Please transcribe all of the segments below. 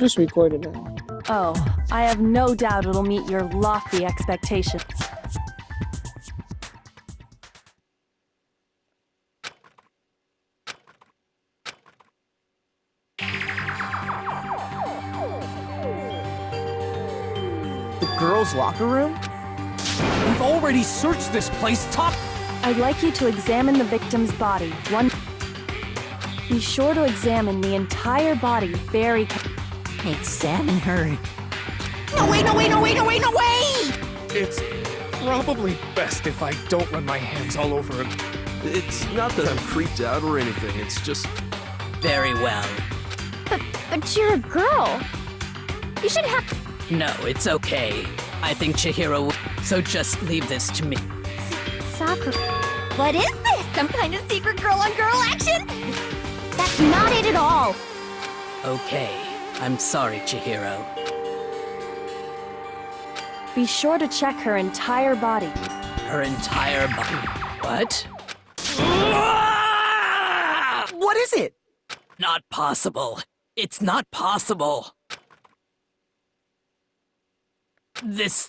Just recorded now. Oh, I have no doubt it'll meet your lofty expectations. The girls' locker room? We've already searched this place top. I'd like you to examine the victim's body. Be sure to examine the entire body very Examine her. No way, no way, no way, no way, no way! It's probably best if I don't run my hands all over him. It's not that I'm creeped out or anything, it's just... Very well. But you're a girl. You should have... No, it's okay. I think Chihiro will... So just leave this to me. Sakura. What is this? Some kind of secret girl-on-girl action? That's not it at all. Okay. I'm sorry, Chihiro. Be sure to check her entire body. Her entire body. What? What is it? Not possible. It's not possible. This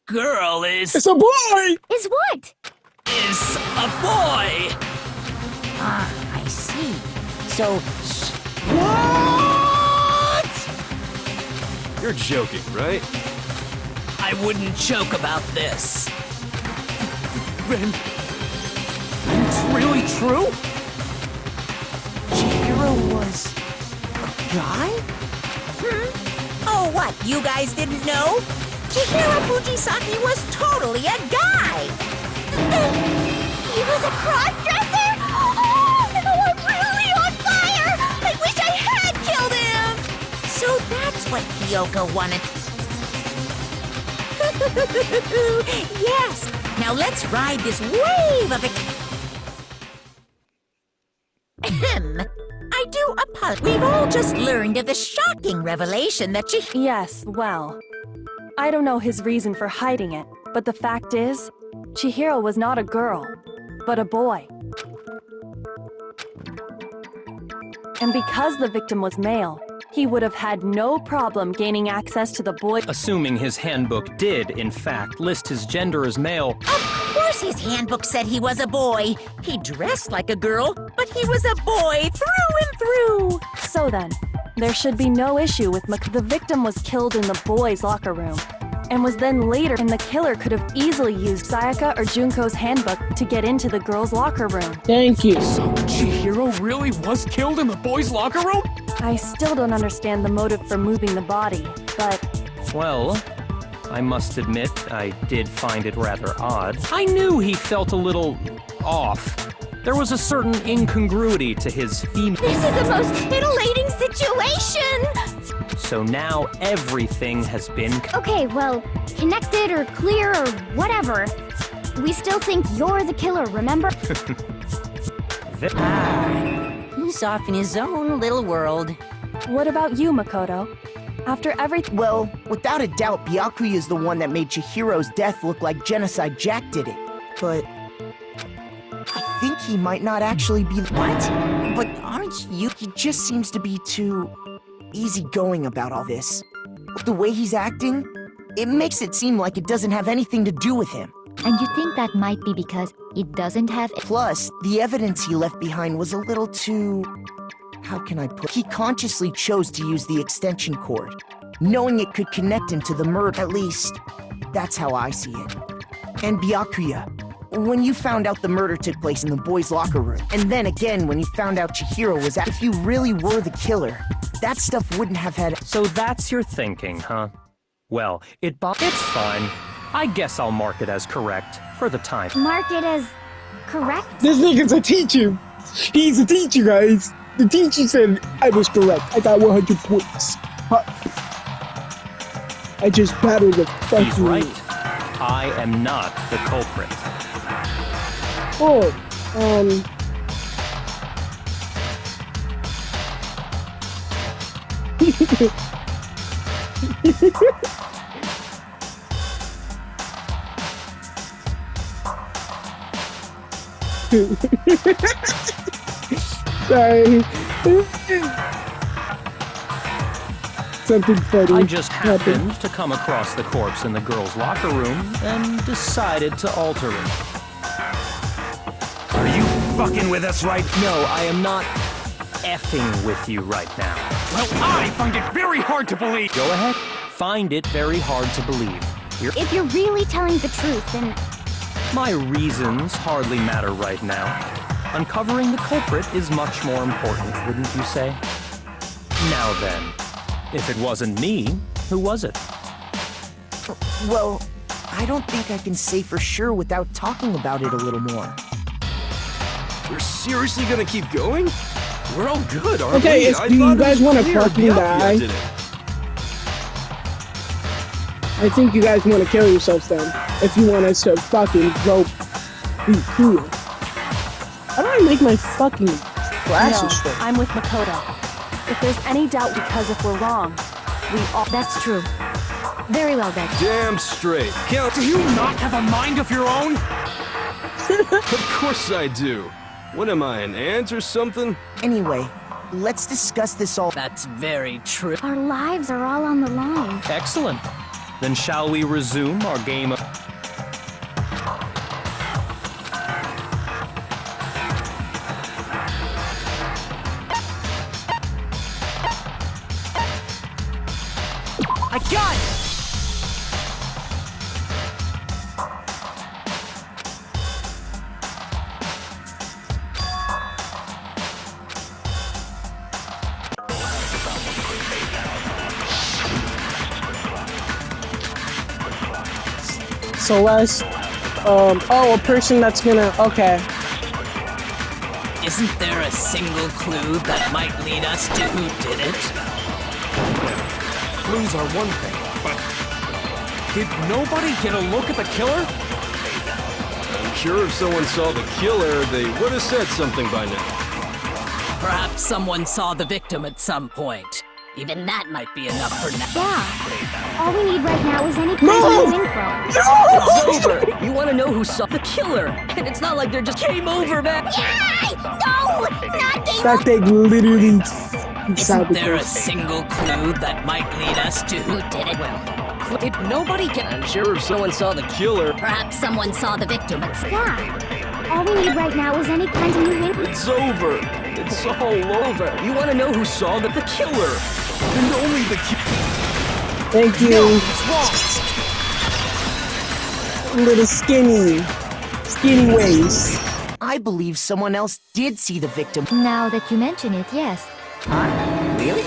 girl is It's a boy! Is what? a boy! Ah, I see. So, You're joking, right? I wouldn't joke about this. Then it's really true? Chihiro was a guy? Oh, what? You guys didn't know? Chihiro Fujisaki was totally a guy! He was a cross-dresser? Oh, I'm really on fire! I wish I had killed him! So that's what Kyoko wanted. Yes! Now let's ride this wave of Ahem. I do apologize. We've all just learned of the shocking revelation that Yes, well, I don't know his reason for hiding it, but the fact is, Chihiro was not a girl, but a boy. And because the victim was male, he would have had no problem gaining access to the boy. Assuming his handbook did, in fact, list his gender as male. Of course his handbook said he was a boy. He dressed like a girl, but he was a boy through and through. So then, there should be no issue with the victim was killed in the boys' locker room, and was then later, and the killer could have easily used Sayaka or Junko's handbook to get into the girls' locker room. Thank you. So Chihiro really was killed in the boys' locker room? I still don't understand the motive for moving the body, but Well, I must admit, I did find it rather odd. I knew he felt a little off. There was a certain incongruity to his female. This is the most titillating situation! So now everything has been. Okay, well, connected or clear or whatever. We still think you're the killer, remember? He's off in his own little world. what about you, Makoto? After everything, Well, without a doubt, Byakuya is the one that made Chihiro's death look like Genocide Jack did it. But I think he might not actually be. What? But aren't you? He just seems to be too easygoing about all this. The way he's acting, it makes it seem like it doesn't have anything to do with him. And you think that might be because it doesn't have... Plus, the evidence he left behind was a little too... How can I put... He consciously chose to use the extension cord, knowing it could connect him to the murder. At least, that's how I see it. And Byakuya, when you found out the murder took place in the boys' locker room, and then again when you found out Chihiro was if you really were the killer, that stuff wouldn't have had... So that's your thinking, huh? Well, it's fine. I guess I'll mark it as correct for the time. Mark it as correct? This nigga's a teacher. He's a teacher, guys. The teacher said I was correct. I got 100 points. I just battled the fuck He's you. right. I am not the culprit. Oh, sorry. Something funny. I just happened to come across the corpse in the girls' locker room and decided to alter it. Are you fucking with us right? No, I am not effing with you right now. Well, I find it very hard to believe. Go ahead. Find it very hard to believe. If you're really telling the truth, then My reasons hardly matter right now. Uncovering the culprit is much more important, wouldn't you say? Now then, if it wasn't me, who was it? Well, I don't think I can say for sure without talking about it a little more. We're seriously gonna keep going? We're all good, aren't Okay, we? do you guys want to fucking Yeah, die? did it. I think you guys want to kill yourselves then. If you want us to fucking go be cool. How do I make my fucking glasses No, straight? I'm with Makoto. If there's any doubt because if we're wrong, we all— that's true. Very well then. Damn straight. Count. Do you not have a mind of your own? Of course I do. What am I, an ant or something? Anyway, let's discuss this all. That's very true. Our lives are all on the line. Excellent. Then shall we resume our game of... I got it! Celeste. Oh, a person that's gonna. Okay. Isn't there a single clue that might lead us to who did it? Clues are one thing, but did nobody get a look at the killer? I'm sure if someone saw the killer, they would have said something by now. Perhaps someone saw the victim at some point. Even that might be enough for now. Yeah. All we need right now is any kind of info. It's over! You want to know who saw the killer? And it's not like they're just game over, man! Yay! No! Not game That thing literally Isn't sounded there a crazy. single clue that might lead us to who did it? Well, did nobody get... I'm sure if someone saw the killer, Perhaps someone saw the victim. Yeah. All we need right now is any kind of new info. it's over. It's all over. You want to know who saw the killer? And only the Thank you. Little skinny waist. I believe someone else did see the victim. Now that you mention it, yes. Really?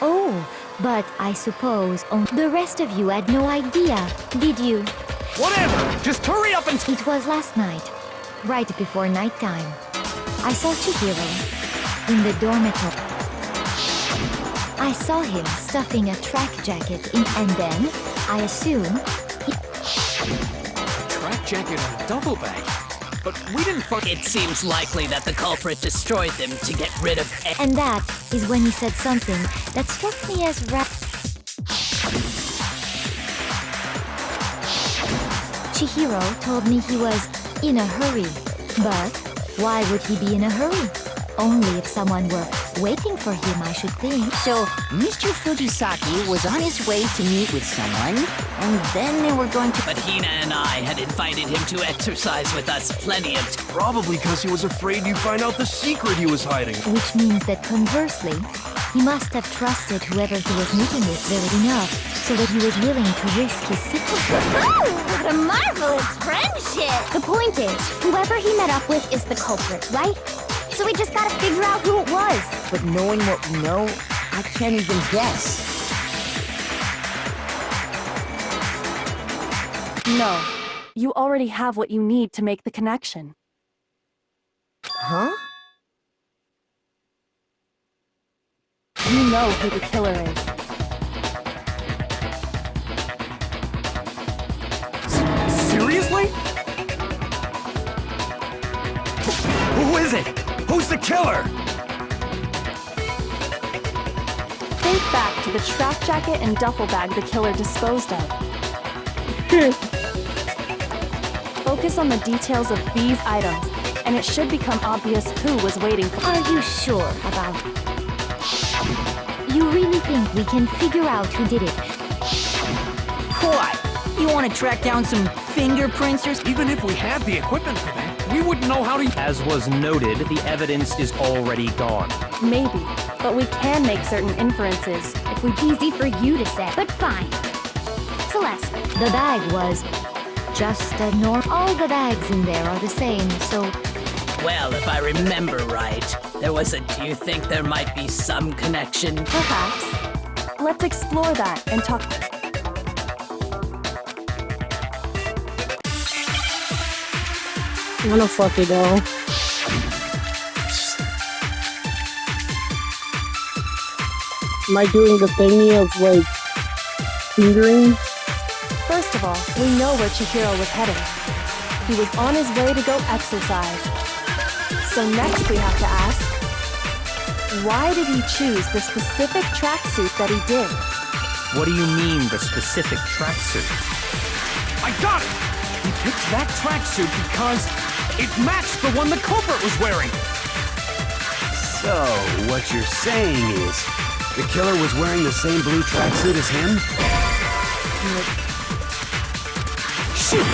Oh, but I suppose the rest of you had no idea, did you? Whatever! Just hurry up and... It was last night, right before nighttime. I saw Chihiro in the dormitory. I saw him stuffing a track jacket in, and then, I assume, Track jacket on a duffel bag. But we didn't It seems likely that the culprit destroyed them to get rid of... and that is when he said something that struck me as Chihiro told me he was in a hurry. But why would he be in a hurry? Only if someone were waiting for him, I should think. So, Mr. Fujisaki was on his way to meet with someone, and then they were going to... But Hina and I had invited him to exercise with us plenty of times. Probably because he was afraid you'd find out the secret he was hiding. Which means that conversely, he must have trusted whoever he was meeting with very enough, so that he was willing to risk his secret. Oh, what a marvelous friendship! The point is, whoever he met up with is the culprit, right? So we just gotta figure out who it was. But knowing what we know, I can't even guess. No. You already have what you need to make the connection. Huh? You know who the killer is. Seriously? Who is it? Who's the killer? Think back to the track jacket and duffel bag the killer disposed of. Focus on the details of these items, and it should become obvious who was waiting for. Are you sure about it? You really think we can figure out who did it? What? You want to track down some fingerprints or Even if we had the equipment for that, we wouldn't know how to. As was noted, the evidence is already gone. Maybe, but we can make certain inferences. It would be easy for you to say, but fine. Celeste, the bag was just a norm. All the bags in there are the same, so Well, if I remember right, there was a. Do you think there might be some connection? Perhaps. Let's explore that and talk. I don't fucking know. Am I doing the thingy of like fingering? First of all, we know where Chihiro was heading. He was on his way to go exercise. So next we have to ask, why did he choose the specific tracksuit that he did? What do you mean, the specific tracksuit? I got it! He picked that tracksuit because it matched the one the culprit was wearing. So, what you're saying is, the killer was wearing the same blue tracksuit as him? Shit!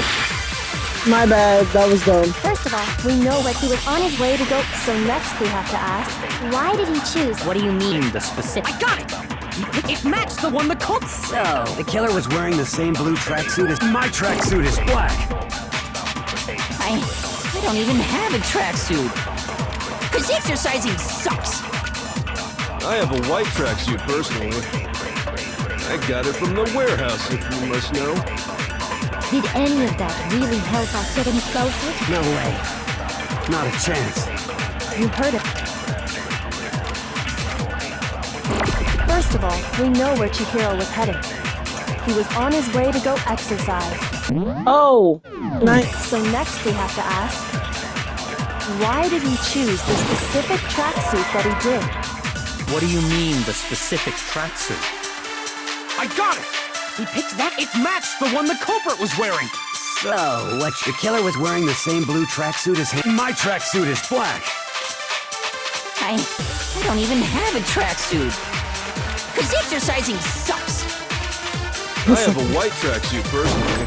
My bad, that was dumb. First of all, we know where he was on his way to go. So next we have to ask, why did he choose? What do you mean, the specific? I got it! It matched the one the culprit. So, the killer was wearing the same blue tracksuit as my tracksuit is black. I don't even have a tracksuit. Cause exercising sucks. I have a white tracksuit personally. I got it from the warehouse, if you must know. Did any of that really help us get any closer? No way. Not a chance. you heard it. First of all, we know where Chihiro was heading. He was on his way to go exercise. Oh, nice. So next we have to ask, why did he choose the specific tracksuit that he did? What do you mean, the specific tracksuit? I got it! He picked that. It matched the one the culprit was wearing. So, what? The killer was wearing the same blue tracksuit as him? My tracksuit is black. I don't even have a tracksuit. Cause exercising sucks. I have a white tracksuit personally.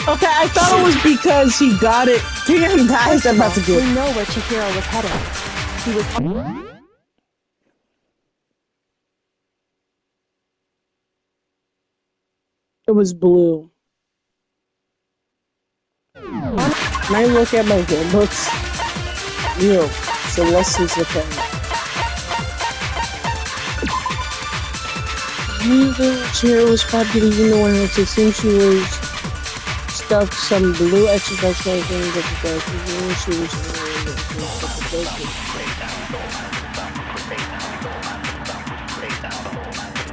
Okay, I thought it was because he got it. Damn, guys, I'm about to We get. know where Chihiro was heading. He was. It was blue. When I look at my handbooks, yo, Celeste's the thing. Chihiro was spotted getting in the warehouse. It seems she was stuffed some blue exercise clothes in the bag. She was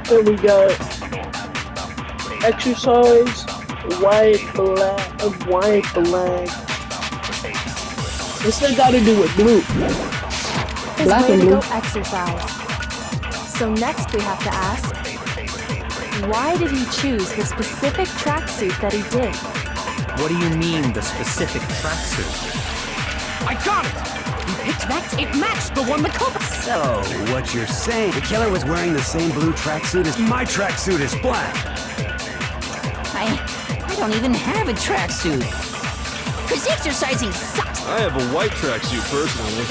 there we go. Exercise, white, black. What's that got to do with blue? His Black way and to blue. go exercise. So next we have to ask, why did he choose the specific tracksuit that he did? What do you mean, the specific tracksuit? I got it! He picked that. It matched the one the culprit. So, what you're saying? The killer was wearing the same blue tracksuit as my tracksuit is black. I don't even have a tracksuit. Cause exercising sucks. I have a white tracksuit personally.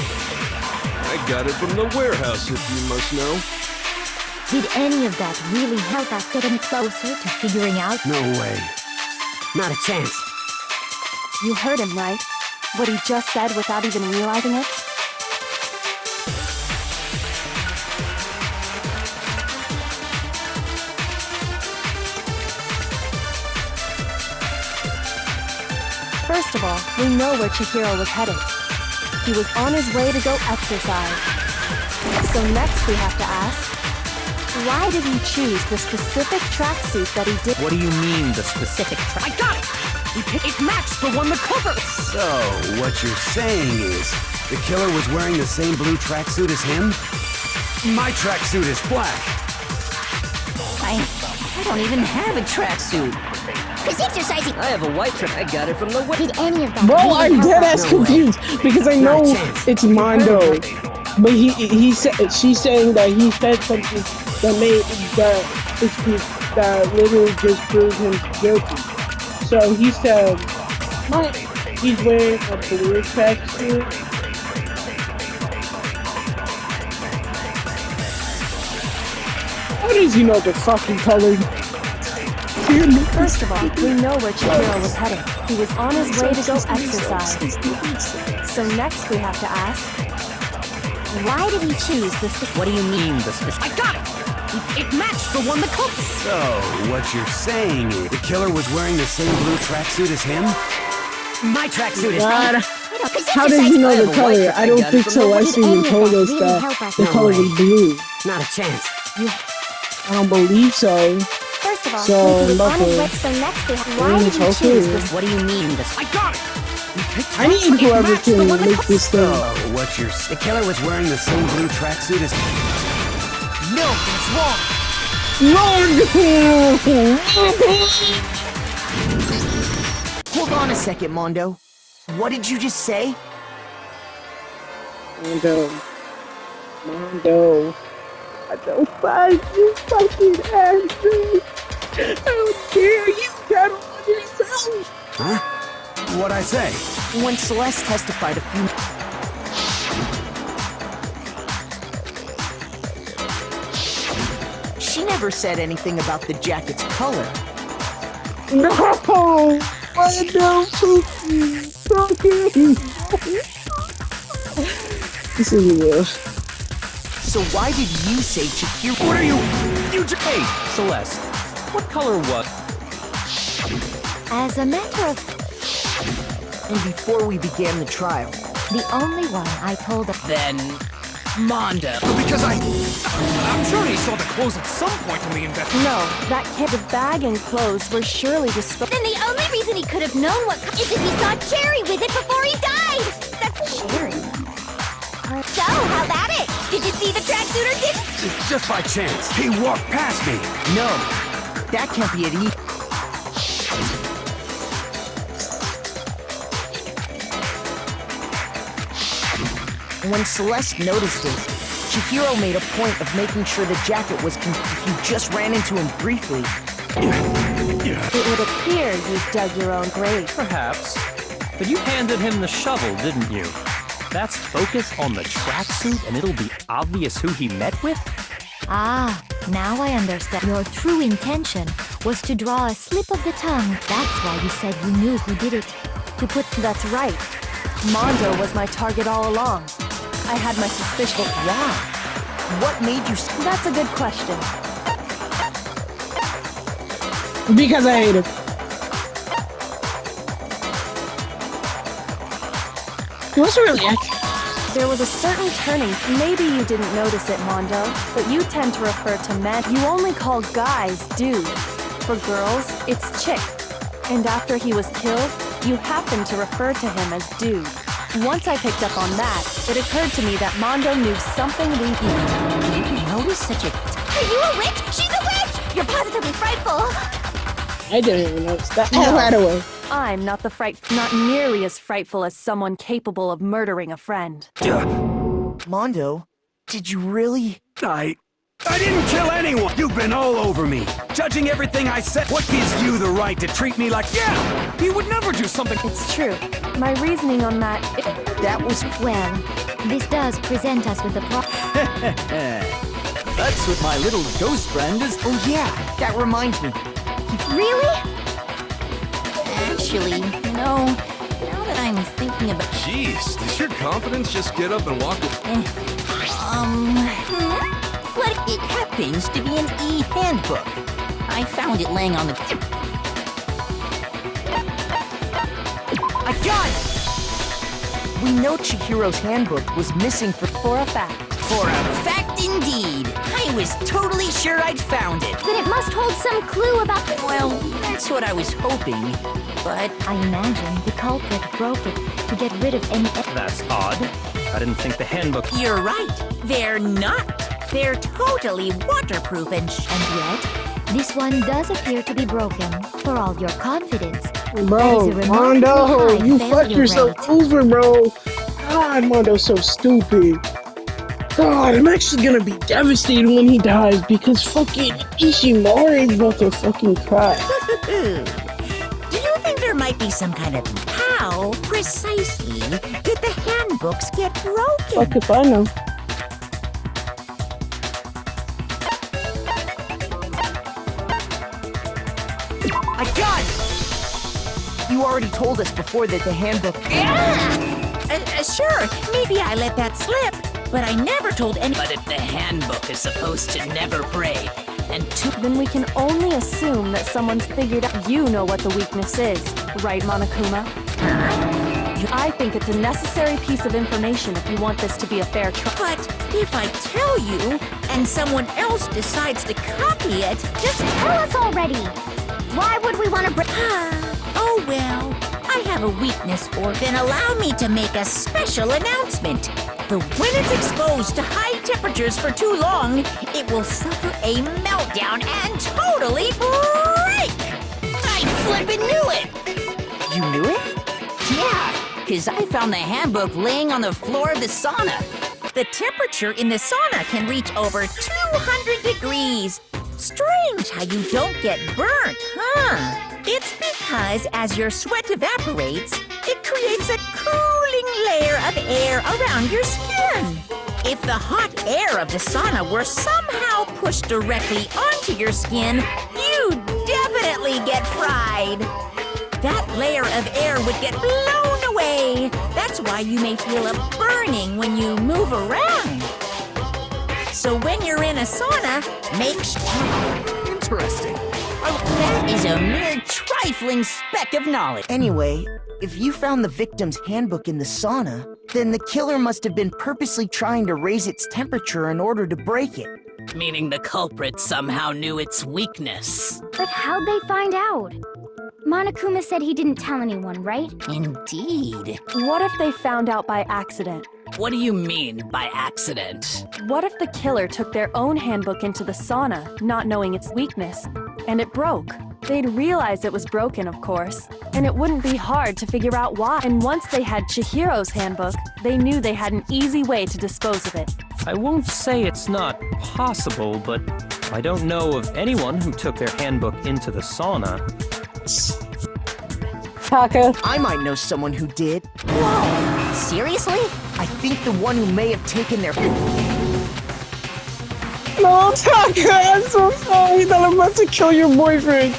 I got it from the warehouse, if you must know. Did any of that really help us get any closer to figuring out? No way. Not a chance. You heard him, right? What he just said without even realizing it? First of all, we know where Chihiro was heading. He was on his way to go exercise. So next we have to ask, why did he choose the specific tracksuit that he did? What do you mean, the specific track? I got it! It matched the one the culprit. So, what you're saying is, the killer was wearing the same blue tracksuit as him? My tracksuit is black. I don't even have a tracksuit. Cause exercising. I have a white track. I got it from the Did any of that Bro, really I'm help dead us? ass confused because I know Not a chance. it's Mondo. But he said she's saying that he said something that made that literally just proved him guilty. So he said, he's wearing a blue tracksuit. How does he know the fucking color? First of all, we know where Chihiro was heading. He was on his way to go exercise. So next we have to ask, why did he choose this? What do you mean, the specific? I got it! It matched the one the culprit. So, what you're saying is the killer was wearing the same blue tracksuit as him? My tracksuit is... God, how did he know the color? I don't think Celeste even told us that the color was blue. Not a chance. I don't believe so. First of all, So, he was on his way, nothing. so next we have, why did he choose this? What do you mean, this? I got it! I need whoever can make this thing. So, what you're... The killer was wearing the same blue tracksuit as... No, that's wrong. Hold on a second, Mondo. What did you just say? Mondo, I don't find you fucking angry. How dare you tattle on yourself? Huh? What'd I say? When Celeste testified a few... She never said anything about the jacket's color. No! Mondo, this is real. So why did you say Chihiro? What are you... Hey, Celeste, what color was... As a matter of... And before we began the trial, The only one I told of... Then... Mondo. Because I'm sure he saw the clothes at some point in the investigation. no, that kid, the bag and clothes were surely disposed. Then the only reason he could have known what is if he saw Cherry with it before he died! That's Cherry. So, how about it? Did you see the tracksuit or didn't? Just by chance. He walked past me. no, that can't be it either. When Celeste noticed it, Chihiro made a point of making sure the jacket was if you just ran into him briefly. It would appear you dug your own grave. Perhaps. But you handed him the shovel, didn't you? That's focus on the tracksuit and it'll be obvious who he met with? Ah, now I understand. Your true intention was to draw a slip of the tongue. That's why you said you knew who did it. To put that's right. Mondo was my target all along. I had my suspicion. Why? What made you... That's a good question. Because I hate him. What's really accurate? There was a certain turning. Maybe you didn't notice it, Mondo, but you tend to refer to men. You only call guys dude. For girls, it's chick. And after he was killed, you happened to refer to him as dude. Once I picked up on that, it occurred to me that Mondo knew something we didn't. Did you notice such a... Are you a witch? She's a witch! You're positively frightful! I didn't even notice that. Oh, right away. I'm not nearly as frightful as someone capable of murdering a friend. Mondo, did you really... I didn't kill anyone! You've been all over me! Judging everything I said, what gives you the right to treat me like... Yeah! He would never do something... It's true. My reasoning on that... That was... Well, this does present us with a problem. That's what my little ghost friend is. Oh yeah, that reminds me. Really? Actually, now that I'm thinking about... Jeez, does your confidence just get up and walk away? What? It happens to be an e-handbook. I found it laying on the... I got it! We know Chihiro's handbook was missing For a fact. For a fact indeed. I was totally sure I'd found it. Then it must hold some clue about the... Well, that's what I was hoping. But I imagine the culprit broke it to get rid of any... That's odd. I didn't think the handbook... you're right. They're not. They're totally waterproof and yet, this one does appear to be broken. For all your confidence, Bro, Mondo, you fucked yourself over, bro. God, Mondo's so stupid. God, I'm actually gonna be devastated when he dies because fucking Ishimori is about to fucking cry. Do you think there might be some kind of how precisely did the handbooks get broken? Fuck if I know. I got it! You already told us before that the handbook... Sure, maybe I let that slip, but I never told any... But if the handbook is supposed to never break, and Then we can only assume that someone's figured out. You know what the weakness is, right, Monokuma? I think it's a necessary piece of information if you want this to be a fair trial. But if I tell you, and someone else decides to copy it... Just tell us already! Why would we want to break... Oh well, I have a weakness for it. Then allow me to make a special announcement. When it's exposed to high temperatures for too long, it will suffer a meltdown and totally break! I flippin' knew it! You knew it? Yeah, because I found the handbook laying on the floor of the sauna. The temperature in the sauna can reach over 200 degrees. Strange how you don't get burnt, huh? It's because as your sweat evaporates, it creates a cooling layer of air around your skin. If the hot air of the sauna were somehow pushed directly onto your skin, you'd definitely get fried. That layer of air would get blown away. That's why you may feel a burning when you move around. So when you're in a sauna, make sure... Interesting. That is a mere trifling speck of knowledge. Anyway, if you found the victim's handbook in the sauna, then the killer must have been purposely trying to raise its temperature in order to break it. Meaning the culprit somehow knew its weakness. But how'd they find out? Monokuma said he didn't tell anyone, right? Indeed. What if they found out by accident? What do you mean by accident? What if the killer took their own handbook into the sauna, not knowing its weakness, and it broke? They'd realize it was broken, of course, and it wouldn't be hard to figure out why. And once they had Chihiro's handbook, they knew they had an easy way to dispose of it. I won't say it's not possible, but I don't know of anyone who took their handbook into the sauna. Taka. I might know someone who did. Whoa! Seriously? I think the one who may have taken their... No, Taka, I'm so sorry that I'm about to kill your boyfriend.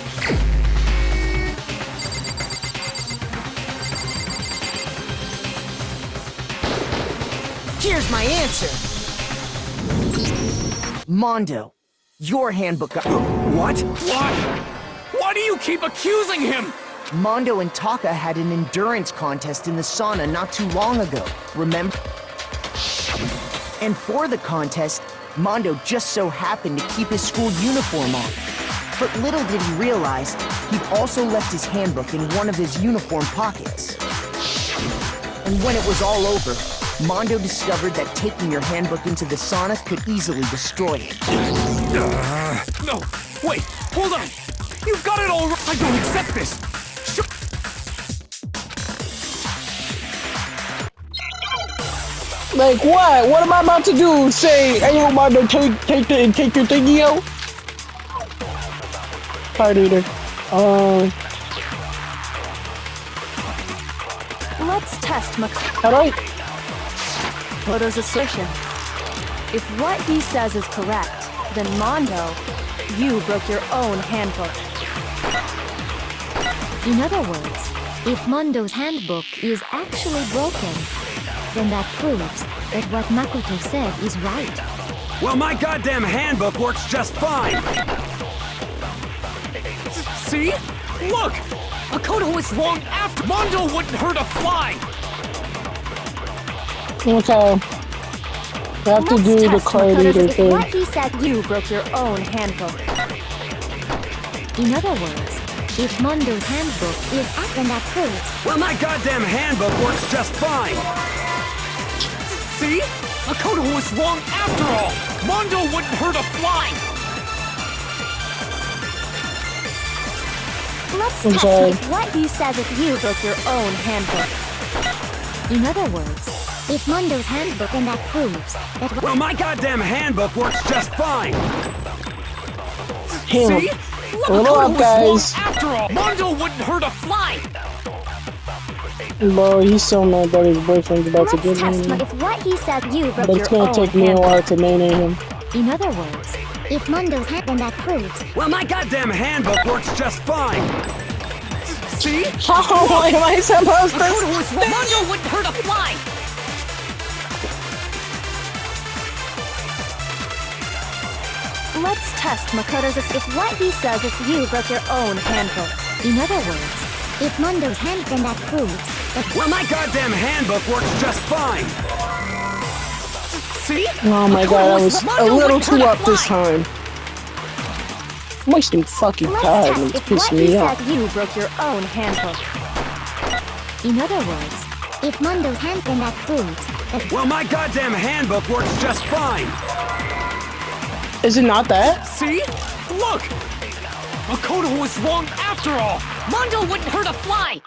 Here's my answer. Mondo, your handbook got... What? Why? Why do you keep accusing him? Mondo and Taka had an endurance contest in the sauna not too long ago, remember? And for the contest, Mondo just so happened to keep his school uniform on. But little did he realize, he'd also left his handbook in one of his uniform pockets. And when it was all over, Mondo discovered that taking your handbook into the sauna could easily destroy it. No, wait, hold on. You've got it all wrong. I don't accept this. Like what? What am I about to do? Say, hey, you about to take your thingy out? Card reader. Let's test Alright. Makoto's assertion. If what he says is correct, then Mondo, you broke your own handbook. In other words, if Mondo's handbook is actually broken, then that proves that what Makoto said is right. Well, my goddamn handbook works just fine! See? Look! Makoto was wrong after. Mondo wouldn't hurt a fly! Okay. You have to do the card reader thing. What he said, you broke your own handbook. In other words, if Mondo's handbook is then that proves... Well, my goddamn handbook works just fine! See? Makoto was wrong after all! Mondo wouldn't hurt a fly! Let's test what he says if you broke your own handbook. In other words, If Mondo's handbook, then that proves that. Well, my goddamn handbook works just fine. Damn. See? Hold Makoto up, was guys. wrong after all. Mondo wouldn't hurt a fly. Bro, he's so mad that his boyfriend's about to Let's get test him. if what he said you broke But your it's gonna own take me a handbook. while to maintain him. In other words, if Mondo's hand, then that proves. Well, my goddamn handbook works just fine. See? How am I supposed Makoto was to? wrong. Mondo wouldn't hurt a fly. Let's test Makoto's if what he says is you broke your own handbook. In other words, if Mondo's hand, then that proves that. Well, my goddamn handbook works just fine. See? Oh my god, I was a Mondo little wouldn't hurt too a up this fly. time. I'm wasting fucking Let's time and test it's if what pissing he me off. said you broke your own handbook. In other words, if Mondo's hand, then that proves that. Well, my goddamn handbook works just fine. Is it not that? See? Look! Makoto was wrong after all. Mondo wouldn't hurt a fly.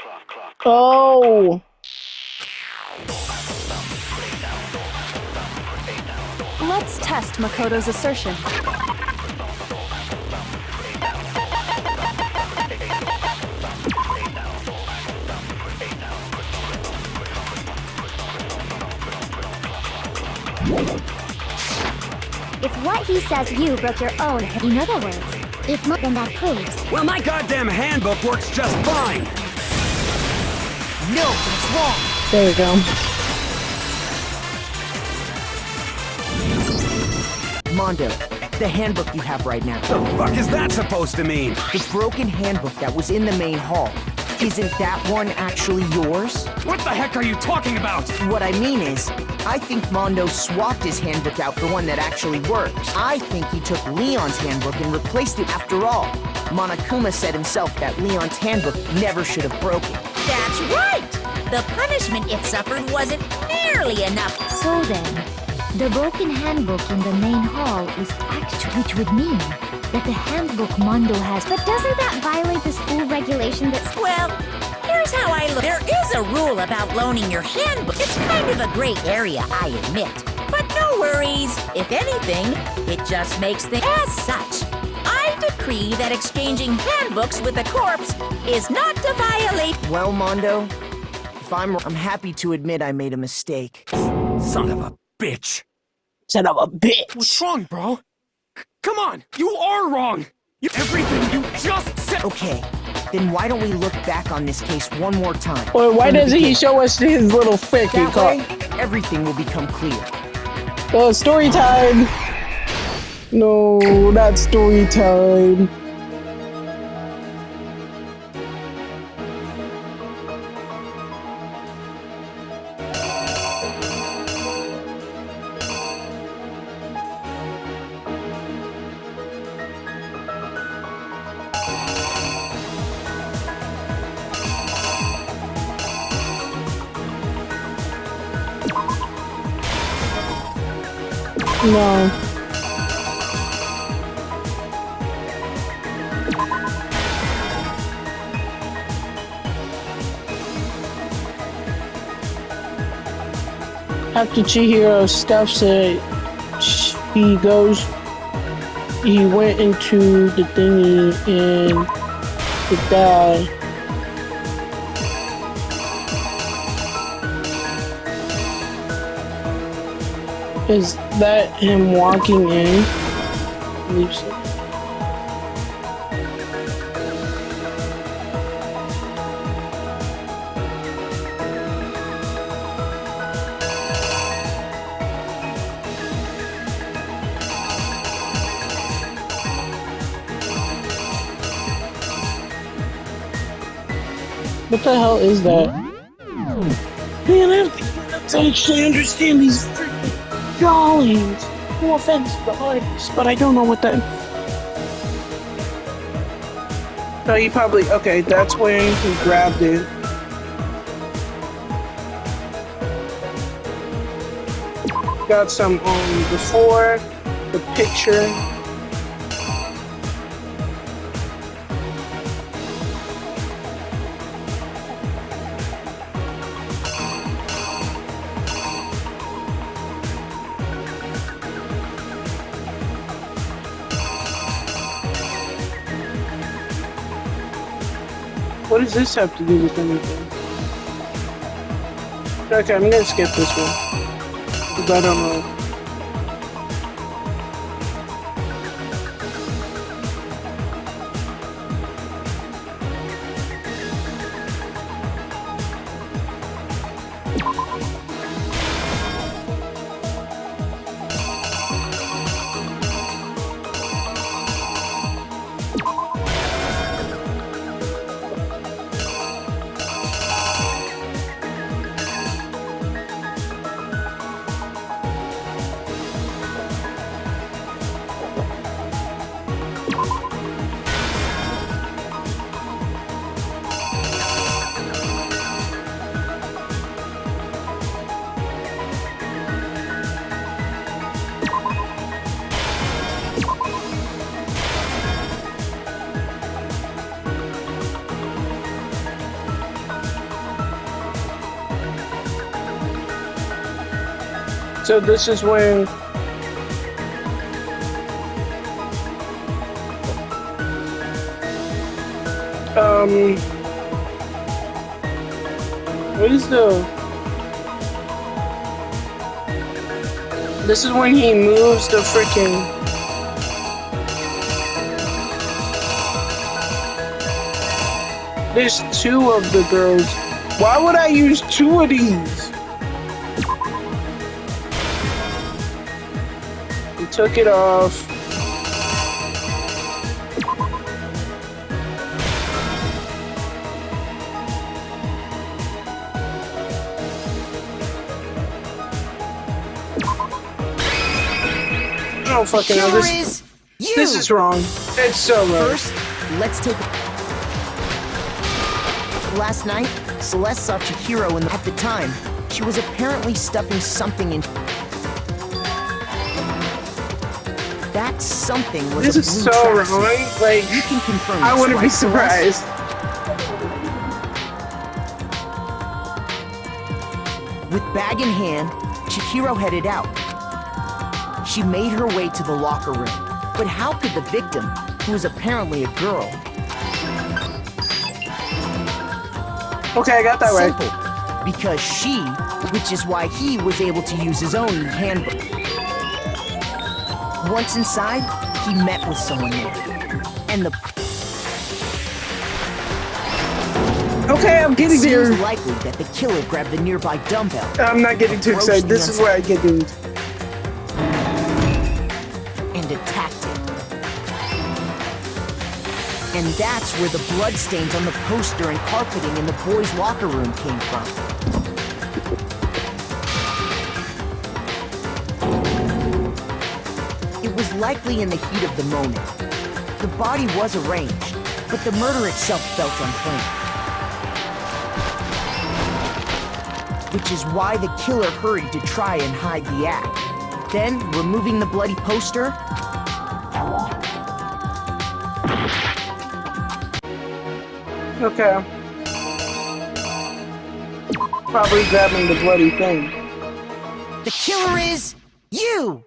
Oh. Let's test Makoto's assertion. If what he says you broke your own. In other words, if then that proves. Well, my goddamn handbook works just fine. No, it's wrong. There we go. Mondo, the handbook you have right now. The fuck is that supposed to mean? The broken handbook that was in the main hall. Isn't that one actually yours? What the heck are you talking about? What I mean is, I think Mondo swapped his handbook out for one that actually works. I think he took Leon's handbook and replaced it after all. Monokuma said himself that Leon's handbook never should have broken. That's right! The punishment it suffered wasn't nearly enough. So then, the broken handbook in the main hall is actually, which would mean that the handbook Mondo has. But doesn't that violate the school regulation that's. Well, here's how I look. There is a rule about loaning your handbook. It's kind of a gray area, I admit. But no worries. If anything, it just makes things as such. I decree that exchanging handbooks with a corpse is not to violate. Well, Mondo, if I'm happy to admit I made a mistake. Son of a bitch. Son of a bitch. What's wrong, bro? Come on, you are wrong. Everything you just said. Okay, then why don't we look back on this case one more time? Or why from the doesn't he beginning? show us his little freaking That car? way, everything will become clear. Story time. No, not story time. No. After Chihiro stuffs it, he went into the thingy and it died. Is that him walking in? I believe so. What the hell is that? Man, I have to actually understand these freaking drawings. No offense to the artist, but I don't know what that. No, he probably. Okay, that's when he grabbed it. Got some before the picture. What does this have to do with anything? Okay, I'm gonna skip this one. Because I don't know. So this is when what is this is when he moves the freaking there's two of the girls. Why would I use two of these? Took it off. I don't fucking know this. This is wrong. It's so wrong. First, let's take. Last night, Celeste saw Chihiro at the time. She was apparently stuffing something in. That something was this a is blue so tracksuit. wrong. Like You can confirm. I this, wouldn't be right, Celeste? surprised. With bag in hand, Chihiro headed out. She made her way to the locker room. But how could the victim, who was apparently a girl... Okay, I got that Simple. right. Because she, which is why he was able to use his own handbook. Once inside, he met with someone there. And the... Okay, I'm getting there. It seems likely that the killer grabbed the nearby dumbbell. I'm not getting too excited. This is where I get into. And attacked it. And that's where the bloodstains on the poster and carpeting in the boys' locker room came from. It was likely in the heat of the moment. The body was arranged, but the murder itself felt unplanned. Which is why the killer hurried to try and hide the act. Then, removing the bloody poster... Okay. Probably grabbing the bloody thing. The killer is... you!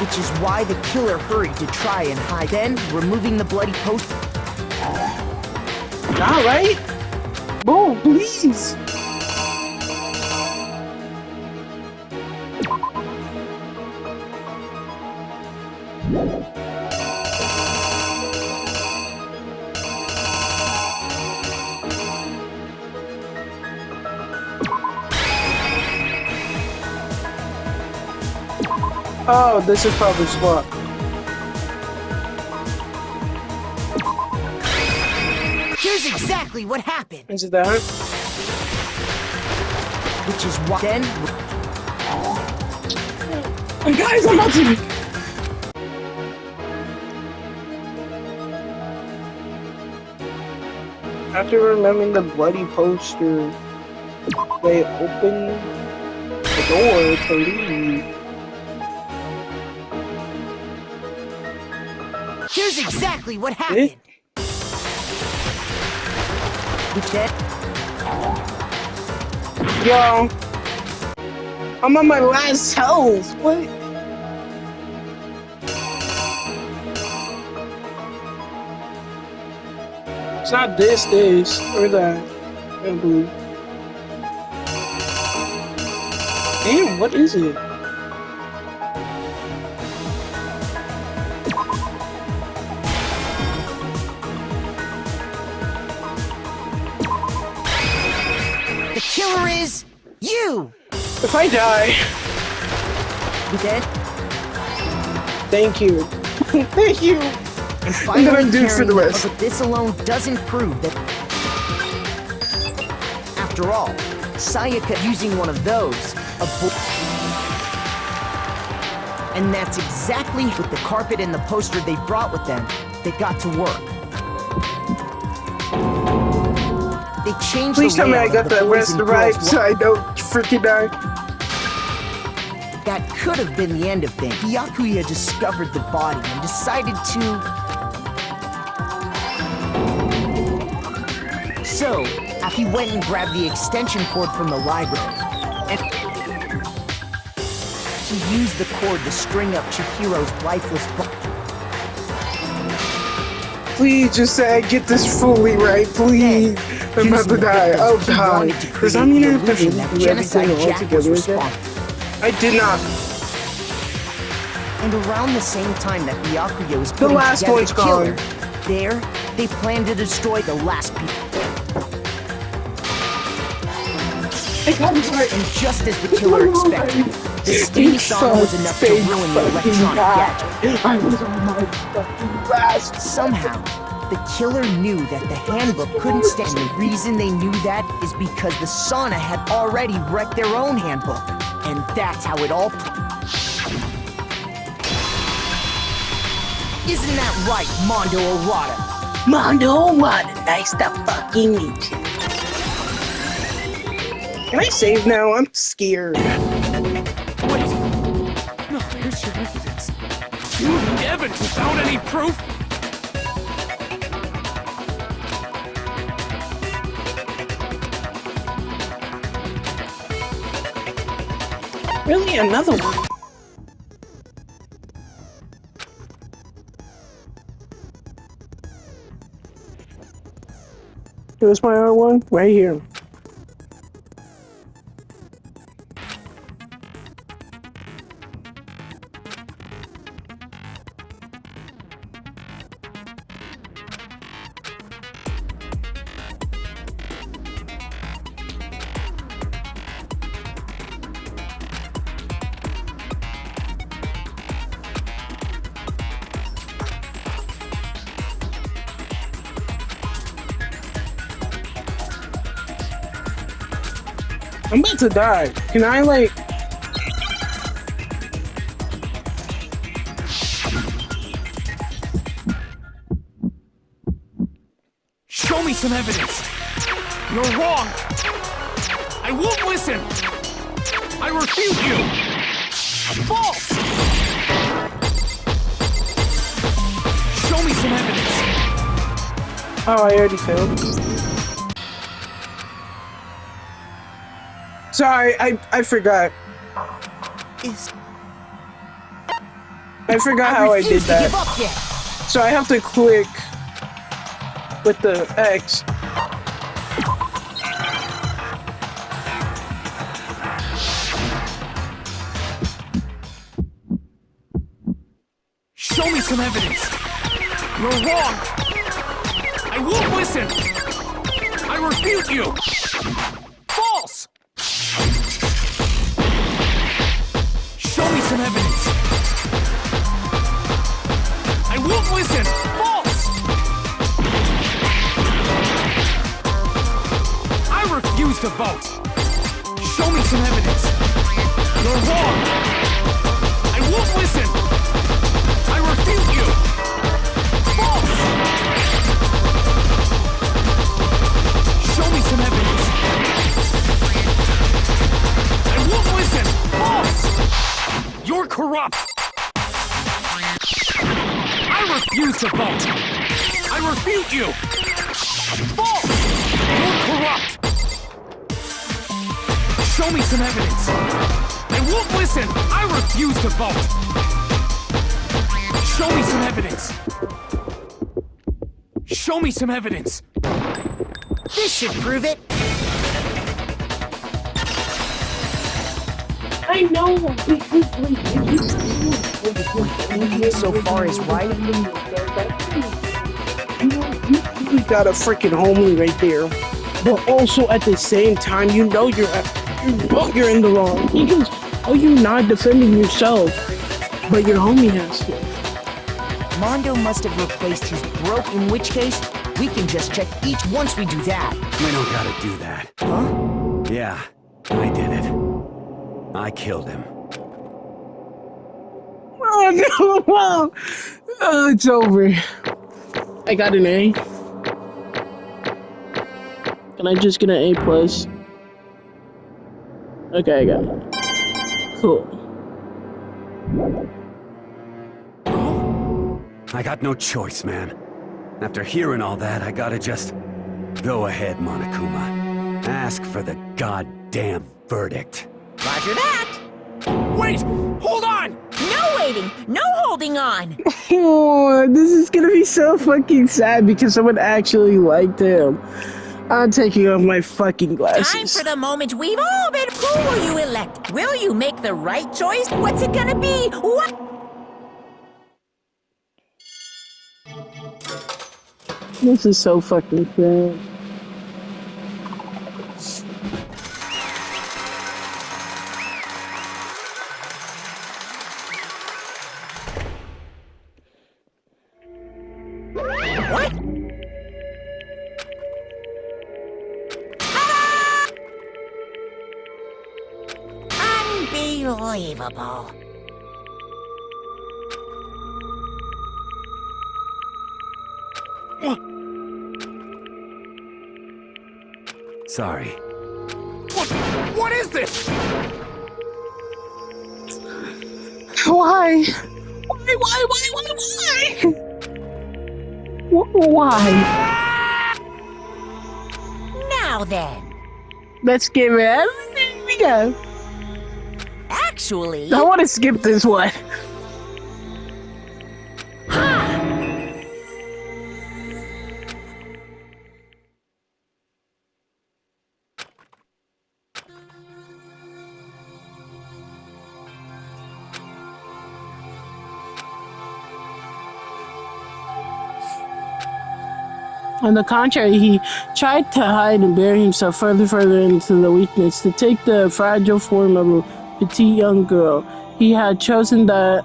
Which is why the killer hurried to try and hide. Then, removing the bloody poster... Alright. Oh, please. Oh, this is probably smart. Here's exactly what happened. Is it that? Which is why... Then... Guys, I'm about to... After remembering the bloody poster, they opened the door to leave. Here's exactly what happened. Which then... Yo, I'm on my last health. What? It's not this, or that. I don't believe. Damn, what is it? The killer is you! If I die, You dead? thank you. Thank you. And I'm gonna do for the carrying- rest. But this alone doesn't prove that... After all, Sayaka using one of those, and that's exactly with the carpet and the poster they brought with them. They got to work. They changed Please the tell me I layout got of the that boys rest and right girls so I don't freaking die. That could have been the end of things. Byakuya discovered the body and decided to... So, he went and grabbed the extension cord from the library, and he used the cord to string up Chihiro's lifeless body. Please just say I get this fully right, please. I'm about to die. Oh god. Does that mean I have to really do everything all together again? I did not. And around the same time that Byakuya was The putting last together one's the killer, gone. there, they planned to destroy the last people. And just as the killer expected, the steam sauna was enough to ruin the electronic gadget. I was on my fucking last. Somehow, the killer knew that the handbook couldn't stand. The reason they knew that is because the sauna had already wrecked their own handbook. And that's how it all... Isn't that right, Mondo Owada? Mondo, what? Nice to fucking meet you. Can I save now? I'm scared. Wait! No, there's your evidence. You need evidence without any proof? Really? Another one? Here's my R1 right here. I'm about to die. Can I, like... Show me some evidence! You're wrong! I won't listen! I refute you! False! Show me some evidence! Oh, I already failed. Sorry, I forgot. I forgot how I did that. So I have to click with the X. Show me some evidence! You're wrong! I won't listen! I refute you! False! Show me some evidence! I won't listen! False! I refuse to vote! Show me some evidence! You're wrong! I won't listen! I refute you! False! Show me some evidence! I won't listen! False! You're corrupt! I refuse to vote! I refute you! False! You're corrupt! Show me some evidence! I won't listen! I refuse to vote! Show me some evidence! Show me some evidence! This should prove it. I know, because Looking so far is right. you got a freaking homie right there. But also at the same time, you know you're in the wrong. Because are you not defending yourself? But your homie has to. Mondo must have replaced his broke, in which case, we can just check each once we do that. We don't gotta do that. Huh? Yeah, I did it. I killed him. Oh no! Oh, it's over. I got an A. Can I just get an A plus? Okay, I got it. Cool. I got no choice, man. After hearing all that, I gotta just... Go ahead, Monokuma. Ask for the goddamn verdict. Roger that. Wait! Hold on! No waiting, no holding on. Oh, this is gonna be so fucking sad because someone actually liked him. I'm taking off my fucking glasses. Time for the moment we've all been. Who will you elect? Will you make the right choice? What's it gonna be? What? This is so fucking sad. What? Unbelievable. Sorry. What is this? Why? Why? Now then. Let's give it everything we go. Actually. I want to skip this one. On the contrary, he tried to hide and bury himself further into the weakness, to take the fragile form of a petite young girl. He had chosen that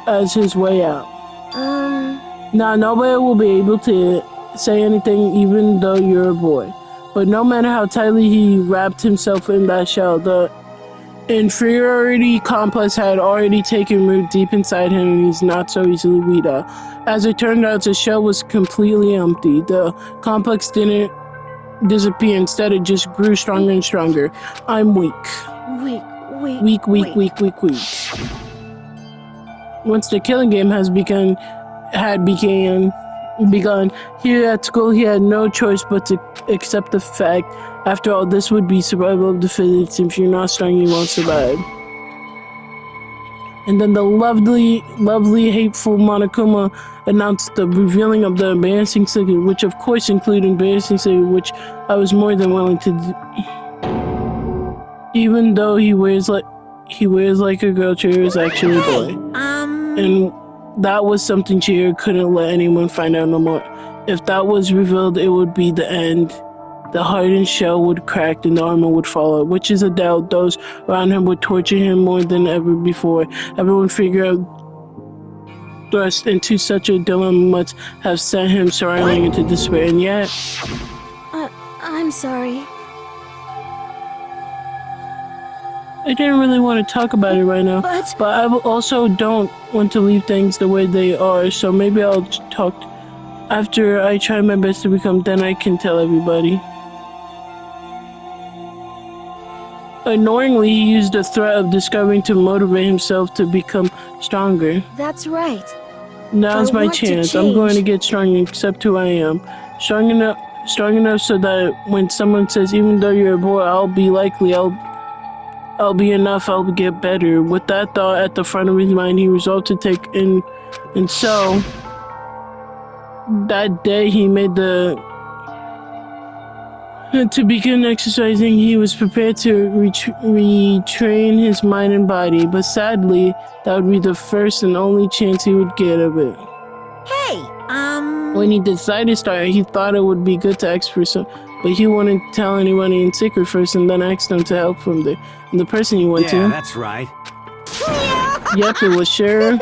as his way out. Now, nobody will be able to say anything, even though you're a boy. But no matter how tightly he wrapped himself in that shell, the inferiority complex had already taken root deep inside him, and he's not so easily weed out. As it turned out, the shell was completely empty. The complex didn't disappear. Instead, it just grew stronger and stronger. I'm weak. Weak. Once the killing game had begun, here at school, he had no choice but to accept the fact. After all, this would be survival of the fittest. If you're not strong, you won't survive. And then the lovely, hateful Monokuma announced the revealing of the embarrassing secret, which of course included embarrassing secret, which I was more than willing to do. Even though he wears like a girl, Chihiro is actually a boy. And that was something Chihiro couldn't let anyone find out no more. If that was revealed, it would be the end. The hardened shell would crack and the armor would fall out. Witches of doubt, those around him would torture him more than ever before. Everyone figured out thrust into such a dilemma must have sent him spiraling into despair, and yet... I'm sorry. I didn't really want to talk about it right now, but I also don't want to leave things the way they are, so maybe I'll talk after I try my best to become, then I can tell everybody. Annoyingly, he used the threat of discovering to motivate himself to become stronger. That's right. Now's my chance. I'm going to get strong and accept who I am. Strong enough so that when someone says, even though you're a boy, I'll be enough, I'll get better. With that thought at the front of his mind, he resolved to take in, and so that day he made the To begin exercising, he was prepared to retrain his mind and body, but sadly, that would be the first and only chance he would get of it. Hey, When he decided to start, he thought it would be good to ask for some, but he wouldn't tell anybody in secret first and then ask them to help from there. And the person he went Yeah, to, that's right. yep, it was sure.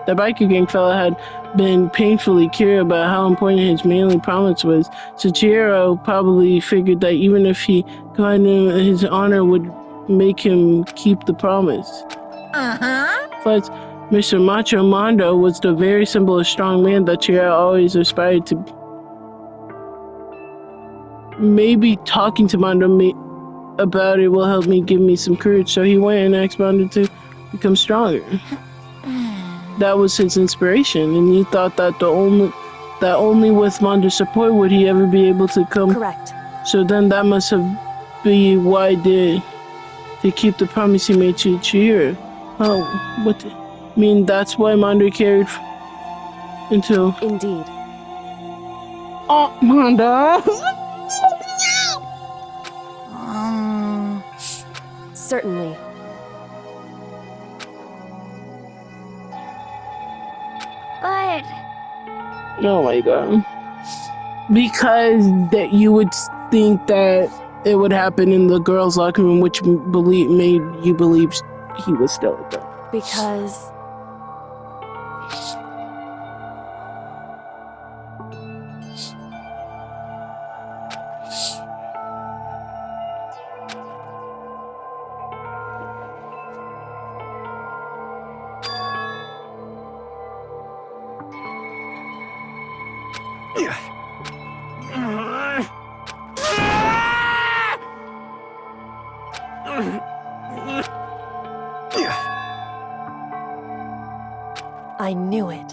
The biker gang fella had been painfully curious about how important his manly promise was, so Chihiro probably figured that even if he got him, his honor would make him keep the promise. uh-huh. Plus, Mr. Macho Mondo was the very simple and strong man that Chihiro always aspired to. Maybe talking to Mondo about it will help me give me some courage, so he went and asked Mondo to become stronger. That was his inspiration, and he thought that only with Mondo's support would he ever be able to come. Correct. So then that must have been why he did to keep the promise he made to Chihiro. Oh, I mean, that's why Mondo carried into. Indeed. Oh, Mondo! Certainly. But Oh my god. Because that you would think that it would happen in the girls' locker room, which made you believe he was still a girl. Because I knew it.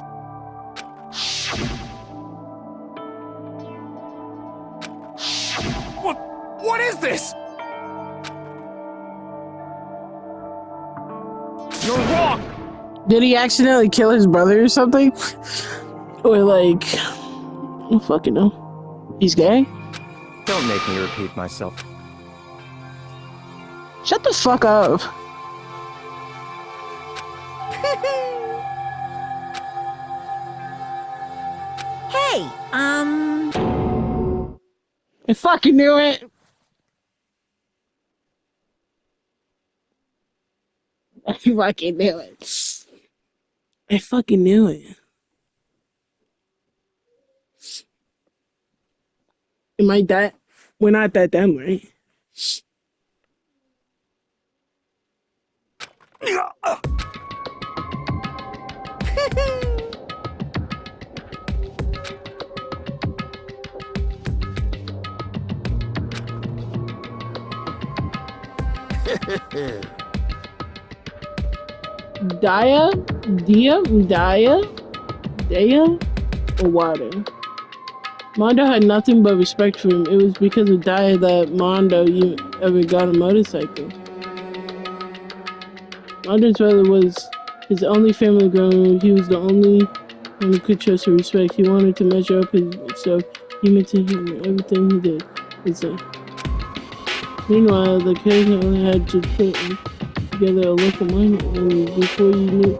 What is this? You're wrong! Did he accidentally kill his brother or something? Or like, I don't fucking know. He's gay? Don't make me repeat myself. Shut the fuck up. Hey, I fucking knew it. I fucking knew it. I fucking knew it. Am I that? We're not that dumb, right? Daya, Owada. Mondo had nothing but respect for him. It was because of Daya that Mondo ever got a motorcycle. Mondo's brother was his only family growing up. He was the only one who could trust or respect. He wanted to measure up himself. He meant to him everything he did. Meanwhile, the kids only had to put together a local mine, and before you knew.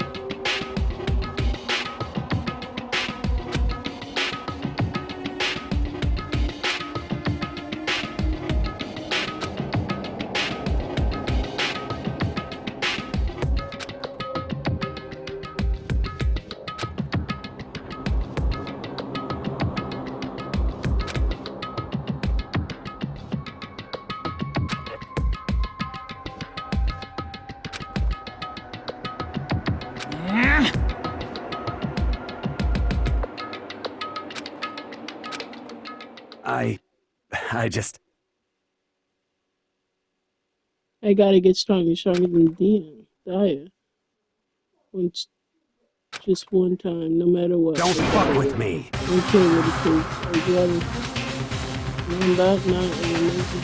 I just... I gotta get stronger than Daya. Just one time, no matter what. Don't fuck with me! I don't care what it takes. I'd rather... I'm not amazing.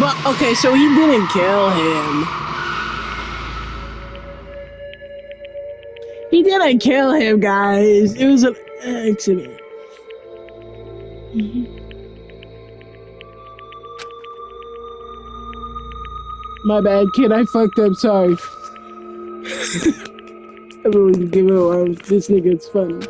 But okay, so he didn't kill him. He didn't kill him, guys. It was an accident. My bad, kid. I fucked up. Sorry. Everyone give it a this nigga's funny.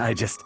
I just...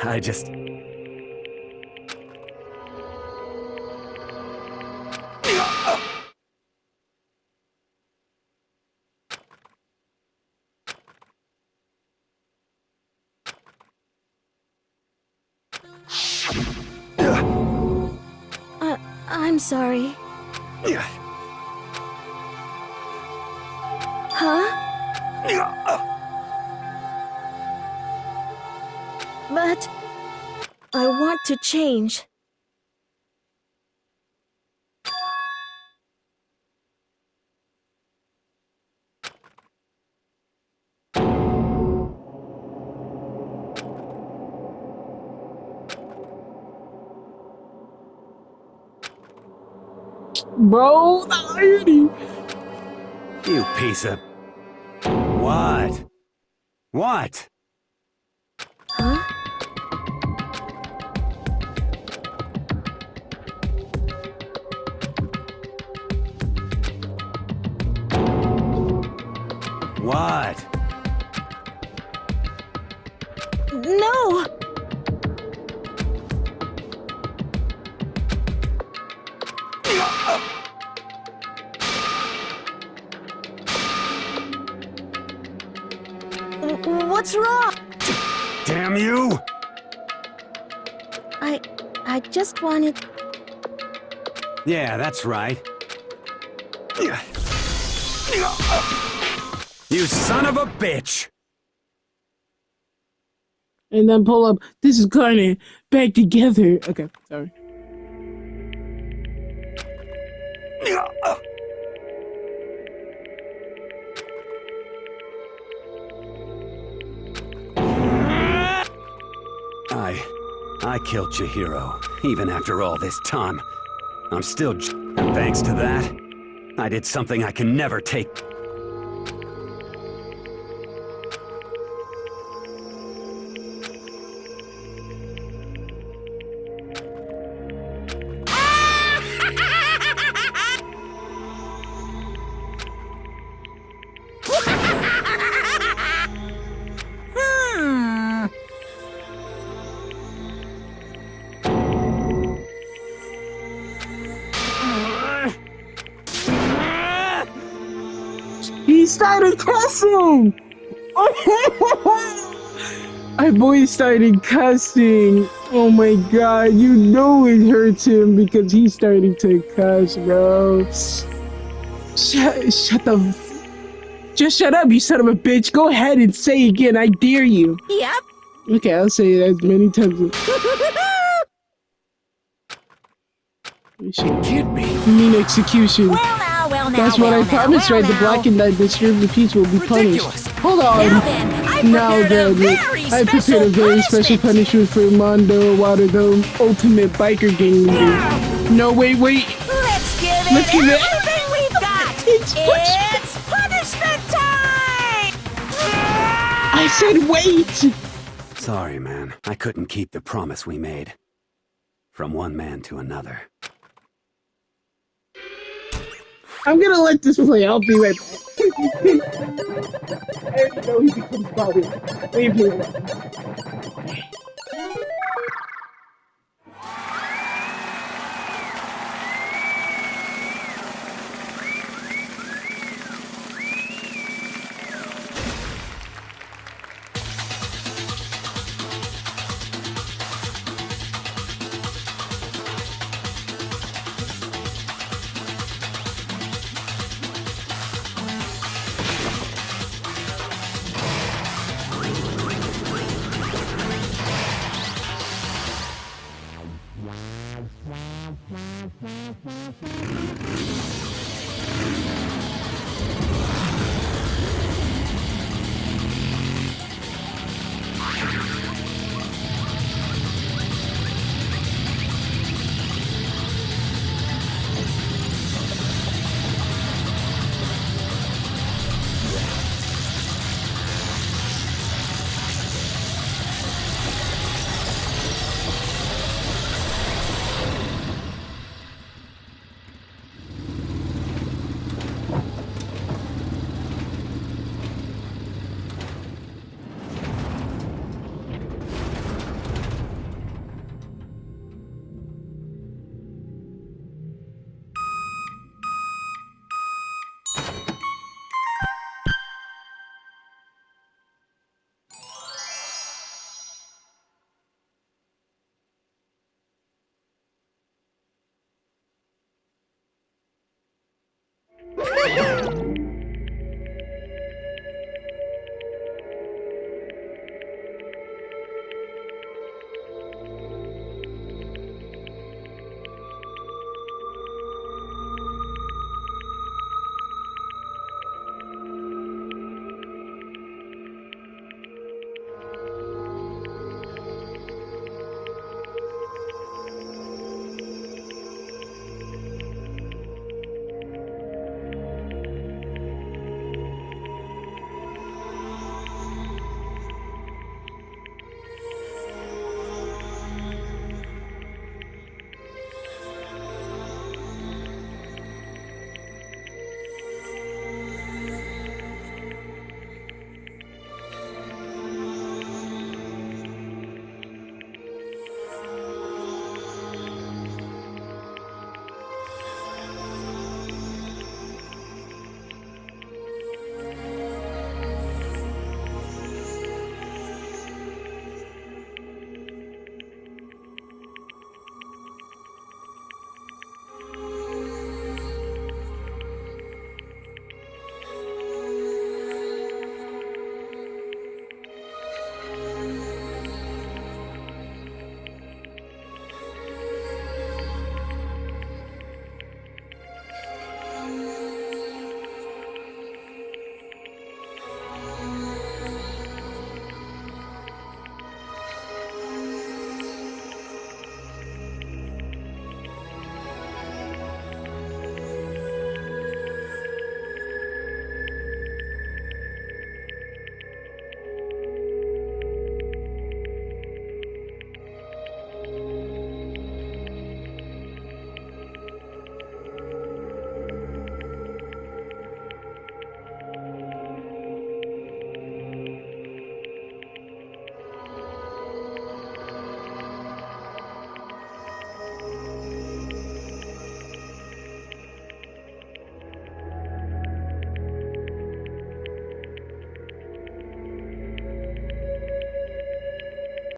I just... I'm sorry. Huh? But I want to change. Bro, the irony. You piece of... What? What? Huh? What? No! What's wrong? Damn you! I just wanted... Yeah, that's right. You son of a bitch! And then pull up. This is kinda back together. Okay, sorry. I killed Chihiro, even after all this time. I'm still and thanks to that, I did something I can never take. He started cussing! My boy started cussing. Oh my god, you know it hurts him because he started to cuss, bro. Shut the... Just shut up, you son of a bitch. Go ahead and say again. I dare you. Yep. Okay, I'll say it as many times as... Kid me. You mean execution. Well now, That's what I promised, right? The black and the disturbed peace will be punished. Ridiculous. Hold on. Now then, I prepared a very special punishment for Mondo Waterdome, ultimate biker gang leader. No, wait. Let's give it everything we've got. It's punishment time! I said wait! Sorry, man. I couldn't keep the promise we made. From one man to another. I'm gonna let this play. I'll be right back. I already know he becomes Bobby. Leave me alone.